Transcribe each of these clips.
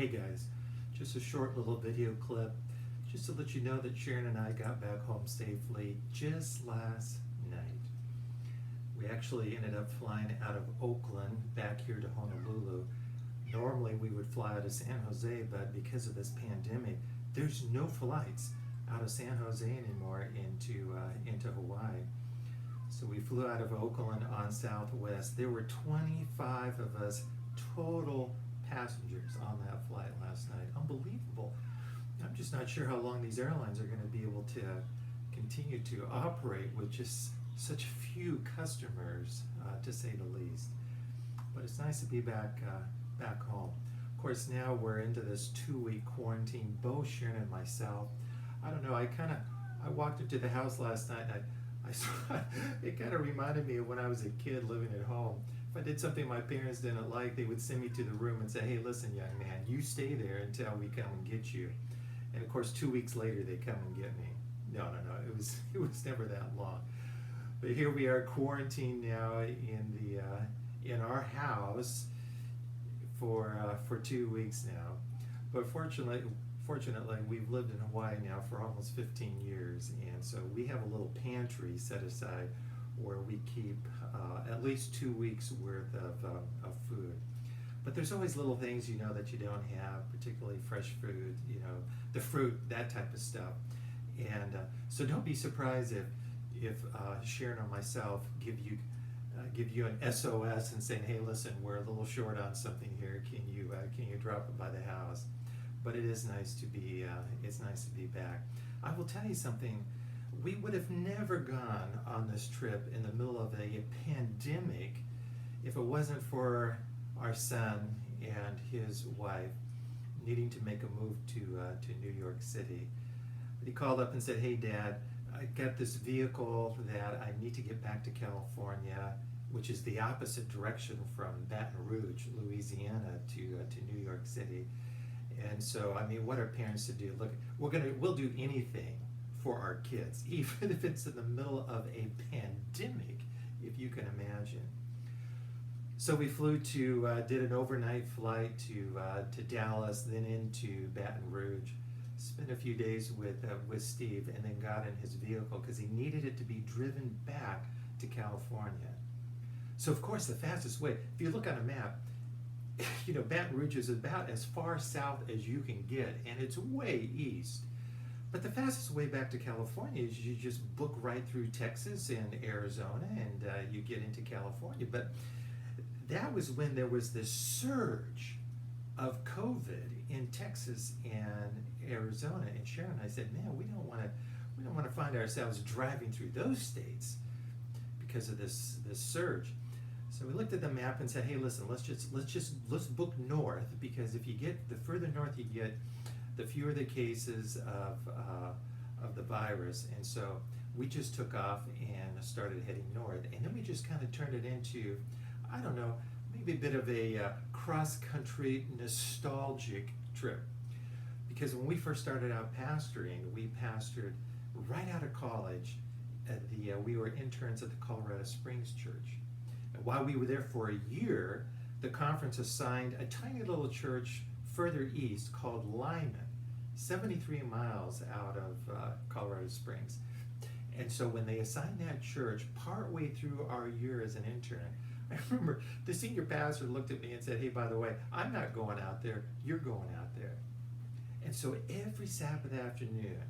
Hey guys, just a short little video clip just to let you know that Sharon and I got back home safely just last night. We actually ended up flying out of Oakland back here to Honolulu. Normally we would fly out of San Jose, but because of this pandemic, there's no flights out of San Jose anymore into Hawaii. So we flew out of Oakland on Southwest. There were 25 of us total passengers on that flight last night. Unbelievable. I'm just not sure how long these airlines are going to be able to continue to operate with just such few customers, to say the least. But it's nice to be back home. Of course, now we're into this 2-week quarantine, both Sharon and myself. I don't know, I walked into the house last night and I saw, it kind of reminded me of when I was a kid living at home. If I did something my parents didn't like, they would send me to the room and say, hey, listen, young man, you stay there until we come and get you. And of course, 2 weeks later, they come and get me. No, it was never that long. But here we are quarantined now in our house for 2 weeks now. But fortunately, we've lived in Hawaii now for almost 15 years, and so we have a little pantry set aside where we keep at least 2 weeks worth of food. But there's always little things, that you don't have, particularly fresh food, the fruit, that type of stuff. And so don't be surprised if Sharon or myself give you an SOS and saying, hey, listen, we're a little short on something here. Can you drop it by the house? But it is nice to be back. I will tell you something. We would have never gone on this trip in the middle of a pandemic if it wasn't for our son and his wife needing to make a move to New York City. He called up and said, hey Dad, I got this vehicle that I need to get back to California, which is the opposite direction from Baton Rouge, Louisiana to New York City. And so, what are parents to do? Look, we'll do anything for our kids, even if it's in the middle of a pandemic, if you can imagine. So we flew did an overnight flight to Dallas, then into Baton Rouge, spent a few days with Steve, and then got in his vehicle because he needed it to be driven back to California. So of course the fastest way, if you look on a map, Baton Rouge is about as far south as you can get, and it's way east. But the fastest way back to California is you just book right through Texas and Arizona, and you get into California. But that was when there was this surge of COVID in Texas and Arizona. And Sharon and I said, man, we don't want to find ourselves driving through those states because of this surge. So we looked at the map and said, hey, listen, let's book north, because if you get, the further north you get, the fewer the cases of the virus. And so we just took off and started heading north. And then we just kind of turned it into, I don't know, maybe a bit of a cross-country nostalgic trip. Because when we first started out pastoring, we pastored right out of college. We were interns at the Colorado Springs Church. And while we were there for a year, the conference assigned a tiny little church further east called Lyman, 73 miles out of Colorado Springs. And so when they assigned that church, partway through our year as an intern, I remember the senior pastor looked at me and said, hey, by the way, I'm not going out there, you're going out there. And so every Sabbath afternoon,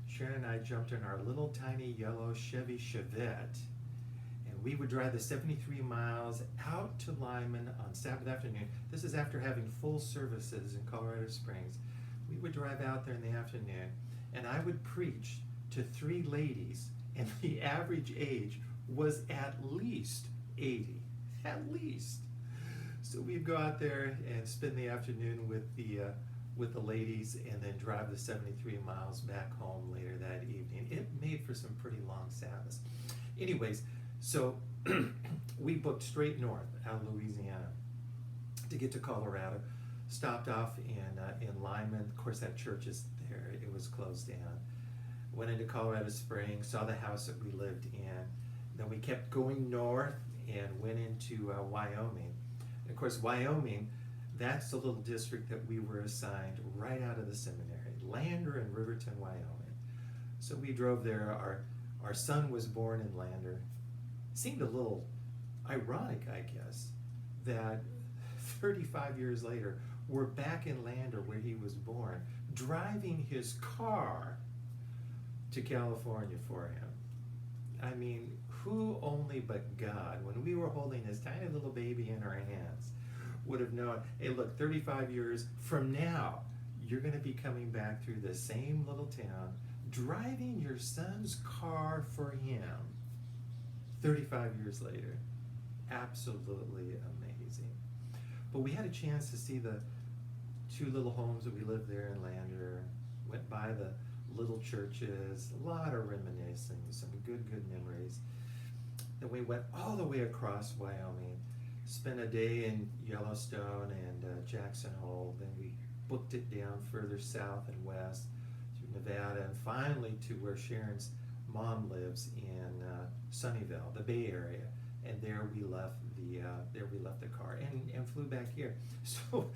Sharon and I jumped in our little tiny yellow Chevy Chevette, and we would drive the 73 miles out to Lyman on Sabbath afternoon. This is after having full services in Colorado Springs. We would drive out there in the afternoon, and I would preach to 3 ladies, and the average age was at least 80. At least. So we'd go out there and spend the afternoon with the ladies, and then drive the 73 miles back home later that evening. It made for some pretty long Sabbaths. Anyways, so we booked straight north out of Louisiana to get to Colorado. Stopped off in Lyman. Of course, that church is there. It was closed down. Went into Colorado Springs, saw the house that we lived in. Then we kept going north and went into Wyoming. And of course, Wyoming, That's the little district that we were assigned right out of the seminary, Lander in Riverton, Wyoming. So we drove there. Our son was born in Lander. Seemed a little ironic, I guess, that 35 years later, we're back in Lander where he was born, driving his car to California for him. I mean, who only but God, when we were holding his tiny little baby in our hands, would have known, hey, look, 35 years from now, you're going to be coming back through the same little town, driving your son's car for him 35 years later. Absolutely amazing. But we had a chance to see the two little homes that we lived there in Lander, went by the little churches, a lot of reminiscing, some good memories. Then we went all the way across Wyoming, spent a day in Yellowstone and Jackson Hole. Then we booked it down further south and west to Nevada, and finally to where Sharon's mom lives in Sunnyvale, the Bay Area. And there we left the car and flew back here. So,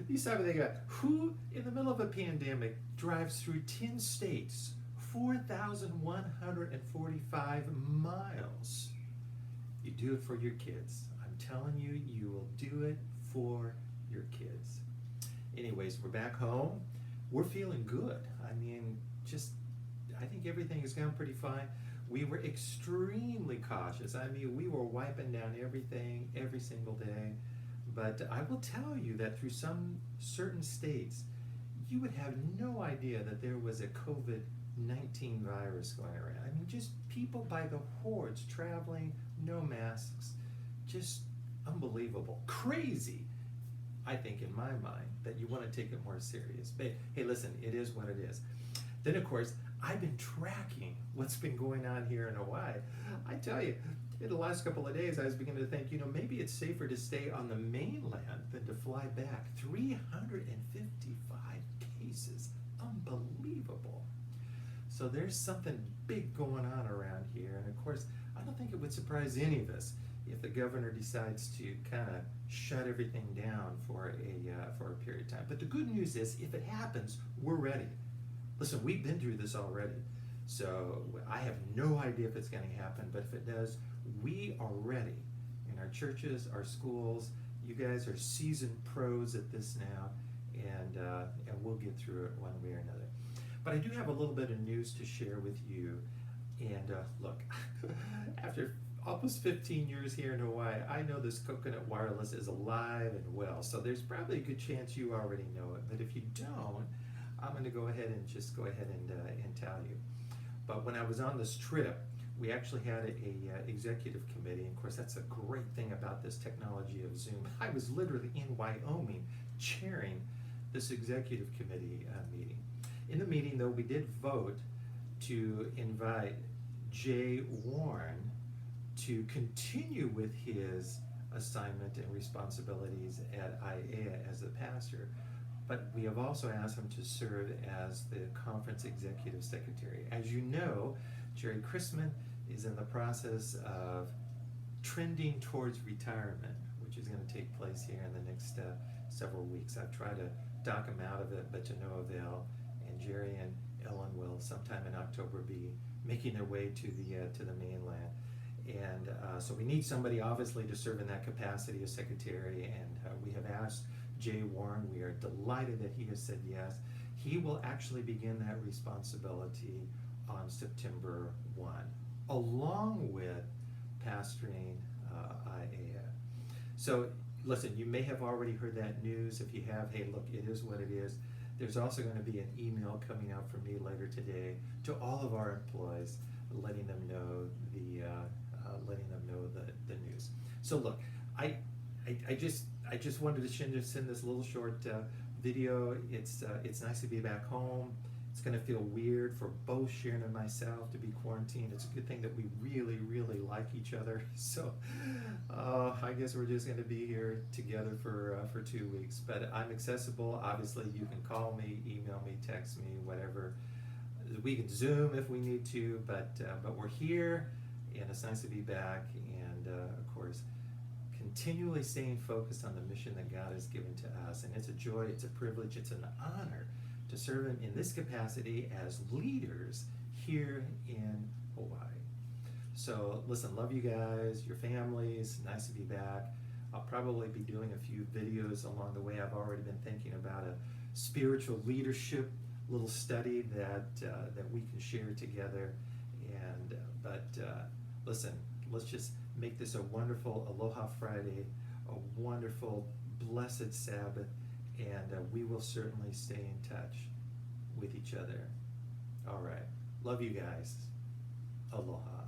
these type of things, who in the middle of a pandemic drives through 10 states, 4,145 miles? You do it for your kids. I'm telling you, you will do it for your kids. Anyways, we're back home. We're feeling good. I mean, I think everything has gone pretty fine. We were extremely cautious. I mean, we were wiping down everything every single day. But I will tell you that through some certain states, you would have no idea that there was a COVID-19 virus going around. I mean, just people by the hordes traveling, no masks, just unbelievable. Crazy, I think, in my mind, that you want to take it more serious. But hey, listen, it is what it is. Then, of course, I've been tracking what's been going on here in Hawaii. I tell you, in the last couple of days, I was beginning to think, maybe it's safer to stay on the mainland than to fly back. 355 cases. Unbelievable. So there's something big going on around here. And of course, I don't think it would surprise any of us if the governor decides to kind of shut everything down for a period of time. But the good news is, if it happens, we're ready. Listen, we've been through this already, so I have no idea if it's going to happen, but if it does, we are ready. In our churches, our schools, you guys are seasoned pros at this now, and we'll get through it one way or another. But I do have a little bit of news to share with you, and look, after almost 15 years here in Hawaii, I know this Coconut Wireless is alive and well, so there's probably a good chance you already know it, but if you don't, I'm going to go ahead and tell you. But when I was on this trip, we actually had a executive committee. And of course, that's a great thing about this technology of Zoom. I was literally in Wyoming chairing this executive committee meeting. In the meeting, though, we did vote to invite Jay Warren to continue with his assignment and responsibilities at IAEA as the pastor. But we have also asked him to serve as the conference executive secretary. As you know, Jerry Chrisman is in the process of trending towards retirement, which is going to take place here in the next several weeks. I've tried to dock him out of it, but to no avail. And Jerry and Ellen will sometime in October be making their way to the mainland. And so we need somebody, obviously, to serve in that capacity as secretary, and we have asked Jay Warren. We are delighted that he has said yes. He will actually begin that responsibility on September 1, along with pastoring IAEA. So listen, you may have already heard that news. If you have, hey, look, it is what it is. There's also going to be an email coming out from me later today to all of our employees, letting them know the news. So look, I just wanted to send this little short video. It's nice to be back home. It's going to feel weird for both Sharon and myself to be quarantined. It's a good thing that we really, really like each other. So I guess we're just going to be here together for 2 weeks. But I'm accessible. Obviously, you can call me, email me, text me, whatever. We can Zoom if we need to, but we're here, and it's nice to be back. And of course, continually staying focused on the mission that God has given to us. And it's a joy, it's a privilege, it's an honor to serve Him in this capacity as leaders here in Hawaii. So listen, love you guys, your families, nice to be back. I'll probably be doing a few videos along the way. I've already been thinking about a spiritual leadership little study that we can share together. And listen, let's just make this a wonderful Aloha Friday, a wonderful blessed Sabbath, and we will certainly stay in touch with each other. All right, love you guys. Aloha.